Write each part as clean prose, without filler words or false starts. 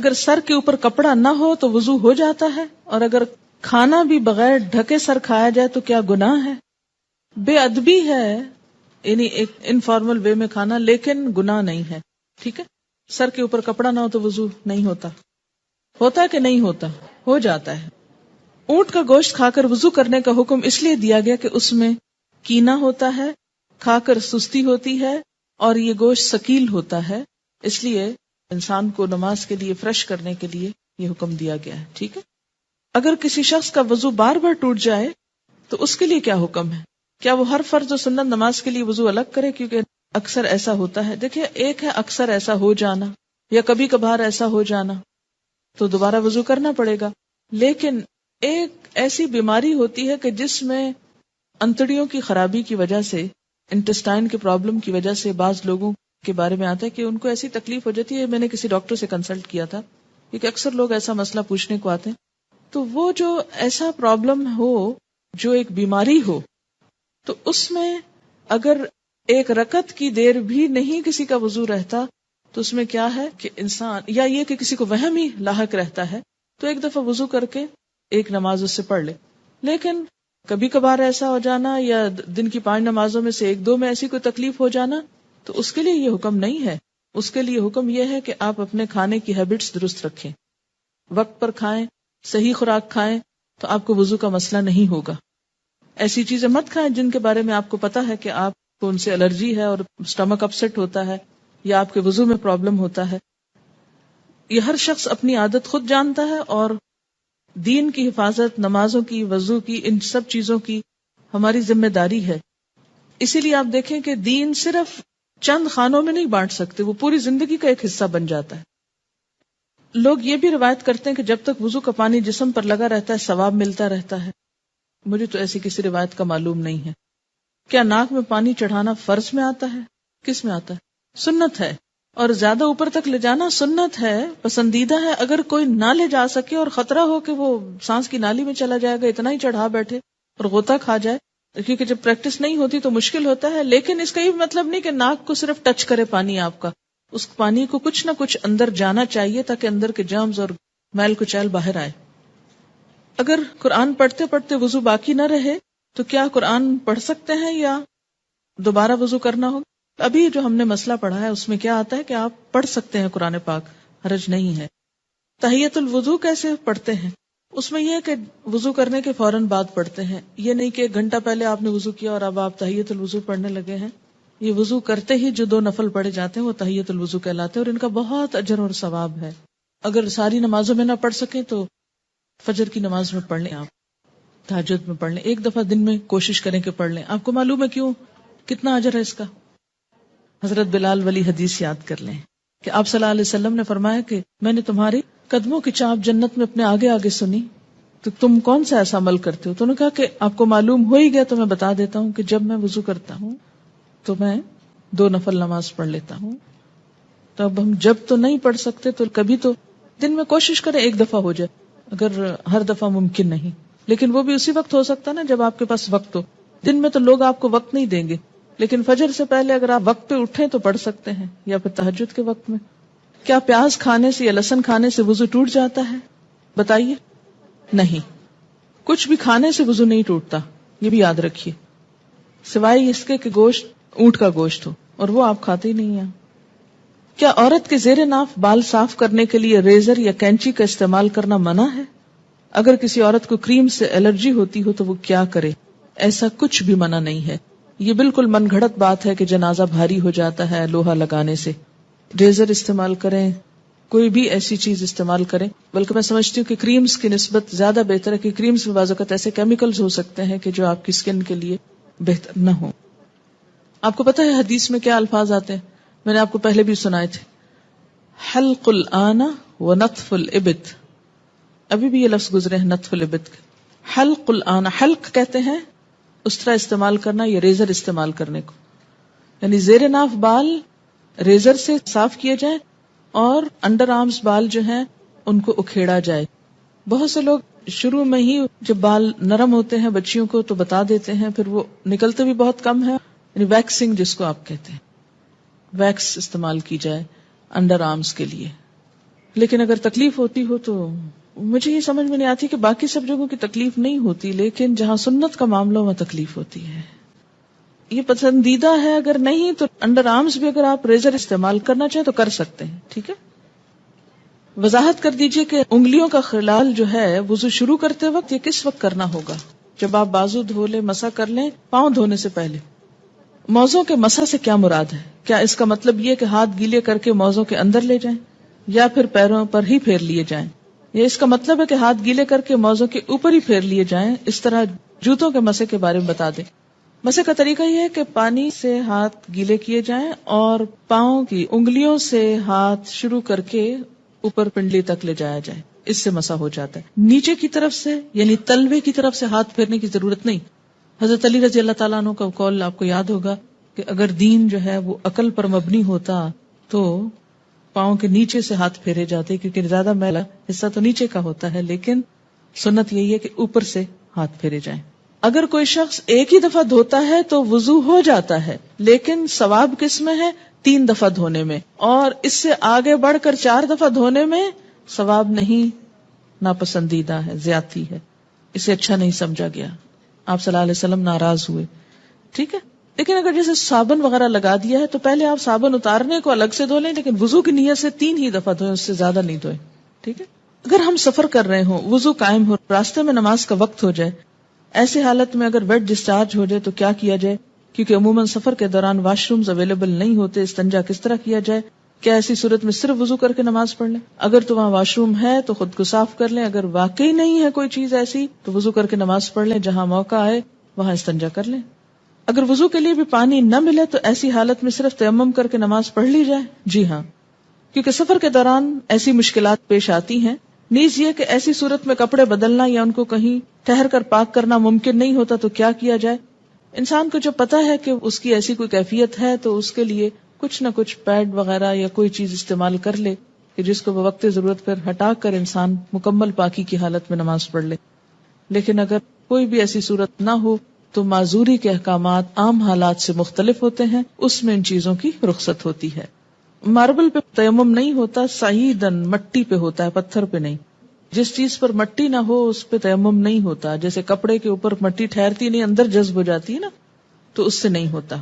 اگر سر کے اوپر کپڑا نہ ہو تو وضو ہو جاتا ہے، اور اگر کھانا بھی بغیر ڈھکے سر کھایا جائے تو کیا گناہ ہے؟ بے ادبی ہے، یعنی ایک انفارمل وے میں کھانا، لیکن گناہ نہیں ہے. ٹھیک ہے، سر کے اوپر کپڑا نہ ہو تو وضو نہیں ہوتا. ہوتا کہ نہیں ہوتا؟ ہو جاتا ہے. اونٹ کا گوشت کھا کر وضو کرنے کا حکم اس لیے دیا گیا کہ اس میں کینا ہوتا ہے، کھا کر سستی ہوتی ہے، اور یہ گوشت ثقیل ہوتا ہے، اس لیے انسان کو نماز کے لیے فریش کرنے کے لیے یہ حکم دیا گیا ہے. ٹھیک ہے. اگر کسی شخص کا وضو بار بار ٹوٹ جائے تو اس کے لیے کیا حکم ہے؟ کیا وہ ہر فرض و سنت نماز کے لیے وضو الگ کرے؟ کیونکہ اکثر ایسا ہوتا ہے. دیکھیں، ایک ہے اکثر ایسا ہو جانا یا کبھی کبھار ایسا ہو جانا، تو دوبارہ وضو کرنا پڑے گا. لیکن ایک ایسی بیماری ہوتی ہے کہ جس میں انتڑیوں کی خرابی کی وجہ سے، انٹسٹائن کے پرابلم کی وجہ سے بعض لوگوں کے بارے میں آتا ہے کہ ان کو ایسی تکلیف ہو جاتی ہے. میں نے کسی ڈاکٹر سے کنسلٹ کیا تھا کیونکہ اکثر لوگ ایسا مسئلہ پوچھنے کو آتے ہیں. تو وہ جو ایسا پرابلم ہو، جو ایک بیماری ہو، تو اس میں اگر ایک رکعت کی دیر بھی نہیں کسی کا وضو رہتا تو اس میں کیا ہے کہ انسان، یا یہ کہ کسی کو وہم ہی لاحق رہتا ہے، تو ایک دفعہ وضو کر کے ایک نماز اس سے پڑھ لے. لیکن کبھی کبھار ایسا ہو جانا یا دن کی 5 نمازوں میں سے 1-2 میں ایسی کوئی تکلیف ہو جانا، تو اس کے لیے یہ حکم نہیں ہے. اس کے لیے حکم یہ ہے کہ آپ اپنے کھانے کی ہیبٹس درست رکھیں، وقت پر کھائیں، صحیح خوراک کھائیں، تو آپ کو وضو کا مسئلہ نہیں ہوگا. ایسی چیزیں مت کھائیں جن کے بارے میں آپ کو پتا ہے کہ آپ کو ان سے الرجی ہے اور سٹمک اپسیٹ ہوتا ہے یا آپ کے وضو میں پرابلم ہوتا ہے. یہ ہر شخص اپنی عادت خود جانتا ہے، اور دین کی حفاظت، نمازوں کی، وضو کی، ان سب چیزوں کی ہماری ذمہ داری ہے. اسی لیے آپ دیکھیں کہ دین صرف چند خانوں میں نہیں بانٹ سکتے، وہ پوری زندگی کا ایک حصہ بن جاتا ہے. لوگ یہ بھی روایت کرتے ہیں کہ جب تک وضو کا پانی جسم پر لگا رہتا ہے ثواب ملتا رہتا ہے. مجھے تو ایسی کسی روایت کا معلوم نہیں ہے. کیا ناک میں پانی چڑھانا فرض میں آتا ہے؟ کس میں آتا ہے؟ سنت ہے. اور زیادہ اوپر تک لے جانا سنت ہے، پسندیدہ ہے. اگر کوئی نہ لے جا سکے اور خطرہ ہو کہ وہ سانس کی نالی میں چلا جائے گا، اتنا ہی چڑھا بیٹھے اور غوطہ کھا جائے، کیونکہ جب پریکٹس نہیں ہوتی تو مشکل ہوتا ہے. لیکن اس کا یہ مطلب نہیں کہ ناک کو صرف ٹچ کرے پانی آپ کا، اس پانی کو کچھ نہ کچھ اندر جانا چاہیے تاکہ اندر کے جرمز اور میل کچیل باہر آئے. اگر قرآن پڑھتے پڑھتے وضو باقی نہ رہے تو کیا قرآن پڑھ سکتے ہیں یا دوبارہ وضو کرنا ہوگا؟ ابھی جو ہم نے مسئلہ پڑھا ہے اس میں کیا آتا ہے کہ آپ پڑھ سکتے ہیں قرآن پاک، حرج نہیں ہے. تحیۃ الوضو کیسے پڑھتے ہیں؟ اس میں یہ کہ وضو کرنے کے فوراً بعد پڑھتے ہیں. یہ نہیں کہ 1 گھنٹہ پہلے آپ نے وضو کیا اور اب آپ تحیۃ الوضو پڑھنے لگے ہیں. یہ وضو کرتے ہی جو 2 نفل پڑھے جاتے ہیں وہ تحیۃ الوضو کہلاتے ہیں، اور ان کا بہت اجر اور ثواب ہے. اگر ساری نمازوں میں نہ پڑھ سکیں تو فجر کی نماز میں پڑھ لیں، آپ تہجد میں پڑھ لیں، 1 دفعہ دن میں کوشش کریں کہ پڑھ لیں. آپ کو معلوم ہے کیوں کتنا اجر ہے اس کا؟ حضرت بلال والی حدیث یاد کر لیں کہ آپ صلی اللہ علیہ وسلم نے فرمایا کہ میں نے تمہاری قدموں کی چاپ جنت میں اپنے آگے آگے سنی، تو تم کون سا ایسا عمل کرتے ہو؟ تو انہوں نے کہا کہ آپ کو معلوم ہو ہی گیا تو میں بتا دیتا ہوں کہ جب میں وضو کرتا ہوں تو میں 2 نفل نماز پڑھ لیتا ہوں. تو اب ہم جب تو نہیں پڑھ سکتے تو کبھی تو دن میں کوشش کریں 1 دفعہ ہو جائے، اگر ہر دفعہ ممکن نہیں، لیکن وہ بھی اسی وقت ہو سکتا نا جب آپ کے پاس وقت ہو. دن میں تو لوگ آپ کو وقت نہیں دیں گے، لیکن فجر سے پہلے اگر آپ وقت پہ اٹھیں تو پڑھ سکتے ہیں، یا پھر تہجد کے وقت میں. کیا پیاز کھانے سے یا لہسن کھانے سے وضو ٹوٹ جاتا ہے؟ بتائیے. نہیں، کچھ بھی کھانے سے وضو نہیں ٹوٹتا، یہ بھی یاد رکھیے، سوائے اس کے کہ گوشت اونٹ کا گوشت ہو، اور وہ آپ کھاتے ہی نہیں ہیں. کیا عورت کے زیر ناف بال صاف کرنے کے لیے ریزر یا کینچی کا استعمال کرنا منع ہے؟ اگر کسی عورت کو کریم سے الرجی ہوتی ہو تو وہ کیا کرے؟ ایسا کچھ بھی منع نہیں ہے. یہ بالکل من گھڑت بات ہے کہ جنازہ بھاری ہو جاتا ہے لوہا لگانے سے. ریزر استعمال کریں، کوئی بھی ایسی چیز استعمال کریں. بلکہ میں سمجھتی ہوں کہ کریمز کی نسبت زیادہ بہتر ہے، کہ کریمز میں بعض اوقات ایسے کیمیکلز ہو سکتے ہیں کہ جو آپ کی سکن کے لیے بہتر نہ ہو. آپ کو پتہ ہے حدیث میں کیا الفاظ آتے ہیں؟ میں نے آپ کو پہلے بھی سنائے تھے، حلق الآن و نطف الابط. ابھی بھی یہ لفظ گزرے ہیں نطف الابط. حلق الآن، حلق کہتے ہیں اس طرح استعمال کرنا، یہ ریزر استعمال کرنے کو، یعنی زیر ناف بال ریزر سے صاف کیے جائیں اور انڈر آرمز بال جو ہیں ان کو اکھیڑا جائے. بہت سے لوگ شروع میں ہی جب بال نرم ہوتے ہیں بچیوں کو تو بتا دیتے ہیں، پھر وہ نکلتے بھی بہت کم ہے. یعنی ویکسنگ جس کو آپ کہتے ہیں، ویکس استعمال کی جائے انڈر آرمز کے لیے. لیکن اگر تکلیف ہوتی ہو تو مجھے یہ سمجھ میں نہیں آتی کہ باقی سب جگہوں کی تکلیف نہیں ہوتی، لیکن جہاں سنت کا معاملہ وہاں تکلیف ہوتی ہے. یہ پسندیدہ ہے، اگر نہیں تو انڈر آرمز بھی اگر آپ ریزر استعمال کرنا چاہیں تو کر سکتے ہیں. ٹھیک ہے. وضاحت کر دیجئے کہ انگلیوں کا خلال جو ہے وضو شروع کرتے وقت یہ کس وقت کرنا ہوگا؟ جب آپ بازو دھو لیں، مسح کر لیں، پاؤں دھونے سے پہلے. موزوں کے مسح سے کیا مراد ہے؟ کیا اس کا مطلب یہ کہ ہاتھ گیلے کر کے موزوں کے اندر لے جائیں یا پھر پیروں پر ہی پھیر لیے جائیں، یا اس کا مطلب ہے کہ ہاتھ گیلے کر کے موزوں کے اوپر ہی پھیر لیے جائیں؟ اس طرح جوتوں کے مسح کے بارے میں بتا دیں. مسح کا طریقہ یہ ہے کہ پانی سے ہاتھ گیلے کیے جائیں اور پاؤں کی انگلیوں سے ہاتھ شروع کر کے اوپر پنڈلی تک لے جایا جائے، اس سے مسح ہو جاتا ہے. نیچے کی طرف سے یعنی تلوے کی طرف سے ہاتھ پھیرنے کی ضرورت نہیں. حضرت علی رضی اللہ تعالیٰ عنہ کا قول آپ کو یاد ہوگا کہ اگر دین جو ہے وہ عقل پر مبنی ہوتا تو پاؤں کے نیچے سے ہاتھ پھیرے جاتے، کیونکہ زیادہ میلا حصہ تو نیچے کا ہوتا ہے، لیکن سنت یہی ہے کہ اوپر سے ہاتھ پھیرے جائیں. اگر کوئی شخص ایک ہی دفعہ دھوتا ہے تو وضو ہو جاتا ہے، لیکن ثواب کس میں ہے؟ 3 دفعہ دھونے میں، اور اس سے آگے بڑھ کر 4 دفعہ دھونے میں ثواب نہیں، ناپسندیدہ ہے، زیادتی ہے، اسے اچھا نہیں سمجھا گیا. آپ صلی اللہ علیہ وسلم ناراض ہوئے. ٹھیک ہے. لیکن اگر جیسے صابن وغیرہ لگا دیا ہے تو پہلے آپ صابن اتارنے کو الگ سے دھو لیں، لیکن وضو کی نیت سے 3 ہی دفعہ دھوئیں، اس سے زیادہ نہیں دھوئیں. ٹھیک ہے. اگر ہم سفر کر رہے ہوں، وضو قائم ہو، راستے میں نماز کا وقت ہو جائے، ایسے حالت میں اگر ویٹ ڈسچارج ہو جائے تو کیا کیا جائے؟ کیونکہ عموماً سفر کے دوران واش رومز اویلیبل نہیں ہوتے، استنجا کس طرح کیا جائے؟ کیا ایسی صورت میں صرف وضو کر کے نماز پڑھ لیں؟ اگر تو وہاں واش روم ہے تو خود کو صاف کر لیں، اگر واقعی نہیں ہے کوئی چیز ایسی تو وضو کر کے نماز پڑھ لیں، جہاں موقع آئے وہاں استنجا کر لیں. اگر وضو کے لیے بھی پانی نہ ملے تو ایسی حالت میں صرف تیمم کر کے نماز پڑھ لی جائے. جی ہاں، کیونکہ سفر کے دوران ایسی مشکلات پیش آتی ہیں. نیز یہ کہ ایسی صورت میں کپڑے بدلنا یا ان کو کہیں ٹھہر کر پاک کرنا ممکن نہیں ہوتا تو کیا کیا جائے؟ انسان کو جب پتا ہے کہ اس کی ایسی کوئی کیفیت ہے تو اس کے لیے کچھ نہ کچھ پیڈ وغیرہ یا کوئی چیز استعمال کر لے کہ جس کو وہ وقت ضرورت پر ہٹا کر انسان مکمل پاکی کی حالت میں نماز پڑھ لے. لیکن اگر کوئی بھی ایسی صورت نہ ہو تو معذوری کے احکامات عام حالات سے مختلف ہوتے ہیں، اس میں ان چیزوں کی رخصت ہوتی ہے. ماربل پہ تیمم نہیں ہوتا، صعیدن مٹی پہ ہوتا ہے، پتھر پہ نہیں. جس چیز پر مٹی نہ ہو اس پہ تیمم نہیں ہوتا. جیسے کپڑے کے اوپر مٹی ٹھہرتی نہیں، اندر جذب ہو جاتی ہے نا، تو اس سے نہیں ہوتا.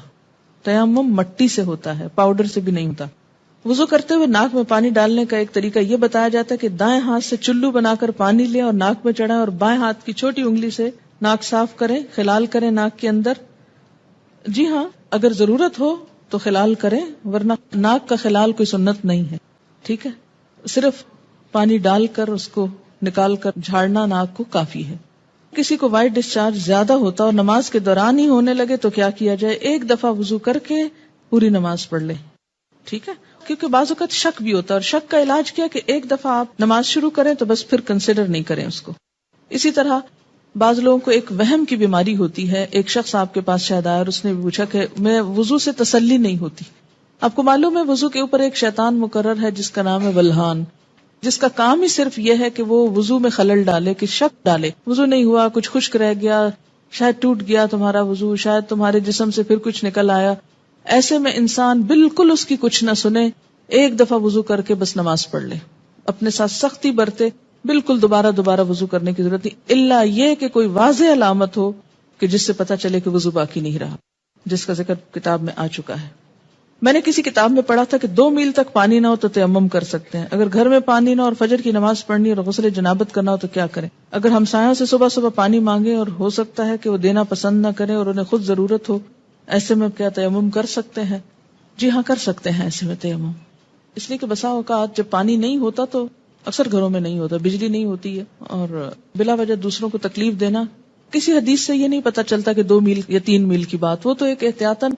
تیمم مٹی سے ہوتا ہے، پاؤڈر سے بھی نہیں ہوتا. وضو کرتے ہوئے ناک میں پانی ڈالنے کا ایک طریقہ یہ بتایا جاتا ہے کہ دائیں ہاتھ سے چلو بنا کر پانی لیں اور ناک میں چڑھائیں، اور بائیں ہاتھ کی چھوٹی انگلی سے ناک صاف کریں، خلال کریں ناک کے اندر. جی ہاں، اگر ضرورت ہو تو خلال کریں، ورنہ ناک کا خلال کوئی سنت نہیں ہے. ٹھیک ہے. صرف پانی ڈال کر اس کو نکال کر جھاڑنا ناک کو کافی ہے. کسی کو وائٹ ڈسچارج زیادہ ہوتا اور نماز کے دوران ہی ہونے لگے تو کیا کیا جائے؟ ایک دفعہ وضو کر کے پوری نماز پڑھ لے. ٹھیک ہے. کیونکہ بعض اوقات شک بھی ہوتا ہے، اور شک کا علاج کیا کہ ایک دفعہ آپ نماز شروع کریں تو بس پھر کنسیڈر نہیں کریں اس کو. اسی طرح بعض لوگوں کو ایک وہم کی بیماری ہوتی ہے. ایک شخص آپ کے پاس شاید آیا اور اس نے پوچھا کہ میں وضو سے تسلی نہیں ہوتی. آپ کو معلوم ہے وضو کے اوپر ایک شیطان مقرر ہے جس کا نام ہے ولہان، جس کا کام ہی صرف یہ ہے کہ وہ وضو میں خلل ڈالے، کہ شک ڈالے. وضو نہیں ہوا، کچھ خشک رہ گیا، شاید ٹوٹ گیا تمہارا وضو، شاید تمہارے جسم سے پھر کچھ نکل آیا. ایسے میں انسان بالکل اس کی کچھ نہ سنے، ایک دفعہ وضو کر کے بس نماز پڑھ لے. اپنے ساتھ سختی برتے، بالکل دوبارہ وضو کرنے کی ضرورت نہیں، الا یہ کہ کوئی واضح علامت ہو کہ جس سے پتا چلے کہ وضو باقی نہیں رہا، جس کا ذکر کتاب میں آ چکا ہے. میں نے کسی کتاب میں پڑھا تھا کہ 2 میل تک پانی نہ ہو تو تیمم کر سکتے ہیں. اگر گھر میں پانی نہ ہو اور فجر کی نماز پڑھنی اور غسل جنابت کرنا ہو تو کیا کریں؟ اگر ہمسایوں سے صبح صبح پانی مانگے اور ہو سکتا ہے کہ وہ دینا پسند نہ کریں اور انہیں خود ضرورت ہو، ایسے میں کیا تیمم کر سکتے ہیں؟ جی ہاں، کر سکتے ہیں ایسے میں تیمم. اس لیے کہ بسا اوقات جب پانی نہیں ہوتا تو اکثر گھروں میں نہیں ہوتا، بجلی نہیں ہوتی ہے، اور بلا وجہ دوسروں کو تکلیف دینا. کسی حدیث سے یہ نہیں پتا چلتا کہ 2 میل یا 3 میل کی بات، وہ تو ایک احتیاطاً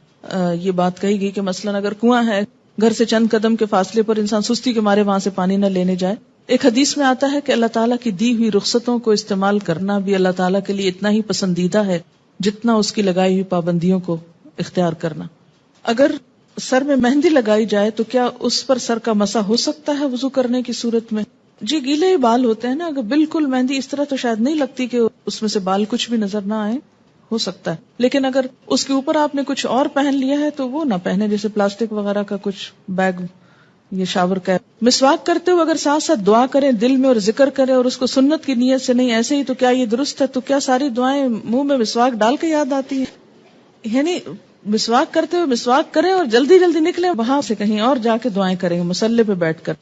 یہ بات کہی گئی کہ مثلا اگر کنواں ہے، گھر سے چند قدم کے فاصلے پر انسان سستی کے مارے وہاں سے پانی نہ لینے جائے. ایک حدیث میں آتا ہے کہ اللہ تعالیٰ کی دی ہوئی رخصتوں کو استعمال کرنا بھی اللہ تعالیٰ کے لیے اتنا ہی پسندیدہ ہے جتنا اس کی لگائی ہوئی پابندیوں کو اختیار کرنا. اگر سر میں مہندی لگائی جائے تو کیا اس پر سر کا مسح ہو سکتا ہے وضو کرنے کی صورت میں؟ جی، گیلے ہی بال ہوتے ہیں نا، اگر بالکل مہندی اس طرح تو شاید نہیں لگتی کہ اس میں سے بال کچھ بھی نظر نہ آئے، ہو سکتا ہے. لیکن اگر اس کے اوپر آپ نے کچھ اور پہن لیا ہے تو وہ نہ پہنے، جیسے پلاسٹک وغیرہ کا کچھ بیگ یہ شاور کا ہے. مسواک کرتے ہوئے اگر ساتھ ساتھ دعا کریں دل میں اور ذکر کریں اور اس کو سنت کی نیت سے نہیں ایسے ہی، تو کیا یہ درست ہے؟ تو کیا ساری دعائیں منہ میں مسواک ڈال کے یاد آتی ہیں؟ یعنی مسواک کرتے ہوئے مسواک کریں اور جلدی جلدی نکلیں، وہاں سے کہیں اور جا کے دعائیں کریں مصلی پہ بیٹھ کر.